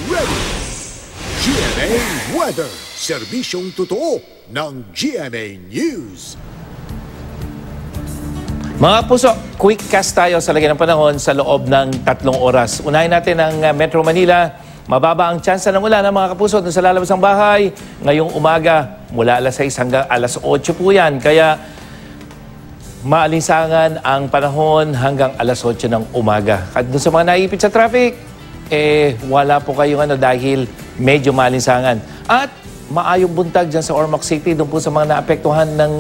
ready. GMA Weather, serbisyong totoo ng GMA News. Mga puso, quick cast tayo sa lagay ng panahon sa loob ng 3 oras. Unahin natin ang Metro Manila. Mababa ang tsansa ng ulan mga kapuso dun sa lalabas ng bahay. Ngayong umaga, mula alas 6 hanggang alas 8 po yan. Kaya maalinsangan ang panahon hanggang alas 8 ng umaga. At dun sa mga naipit sa traffic, wala po kayong dahil medyo maalinsangan. At maayong buntag dyan sa Ormoc City, dun po sa mga naapektuhan ng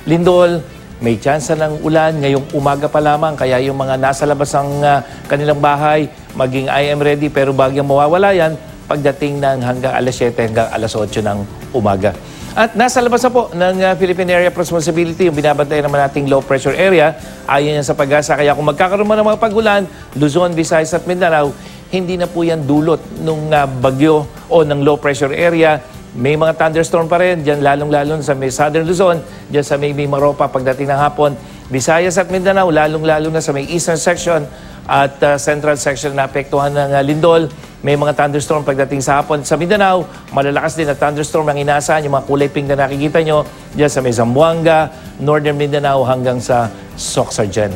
lindol. May tsansa ng ulan ngayong umaga pa lamang, kaya yung mga nasa labas ng kanilang bahay, maging I am ready, pero bagyang mawawala yan pagdating ng hanggang alas 7 hanggang alas 8 ng umaga. At nasa labas na po ng Philippine Area of Responsibility, yung binabantayan naman nating low pressure area, ayon yan sa Pag-asa. Kaya kung magkakaroon man ng mga pag-ulan, Luzon, Visayas at Mindanao, hindi na po yan dulot ng bagyo o ng low pressure area. May mga thunderstorm pa rin, dyan lalong-lalo sa may Southern Luzon, dyan sa may Mimaropa pagdating ng hapon. Visayas at Mindanao, lalong-lalo na sa may Eastern section at Central section na apektuhan ng lindol. May mga thunderstorm pagdating sa hapon. Sa Mindanao, malalakas din na thunderstorm ang inaasahan. Yung mga kulay pink na nakikita nyo, dyan sa may Zamboanga, Northern Mindanao hanggang sa Soxargen.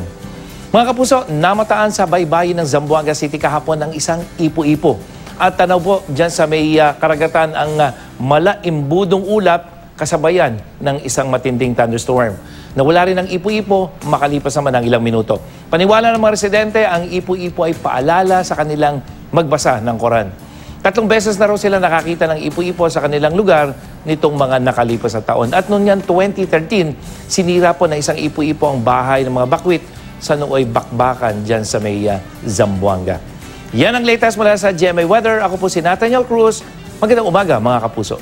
Mga kapuso, namataan sa baybayin ng Zamboanga City kahapon ng isang ipo-ipo. At tanaw po, dyan sa may karagatan ang malaimbudong ulap kasabayan ng isang matinding thunderstorm. Nawala rin ang ipo-ipo, makalipas naman ng ilang minuto. Paniwala ng mga residente, ang ipo-ipo ay paalala sa kanilang magbasa ng Quran. 3 beses na raw sila nakakita ng ipo-ipo sa kanilang lugar nitong mga nakalipas na taon. At noon yan, 2013, sinira po na isang ipo-ipo ang bahay ng mga bakwit sa Nooy Bakbakan dyan sa may Zamboanga. Yan ang latest mula sa GMA Weather. Ako po si Nathaniel Cruz. Magandang umaga mga kapuso.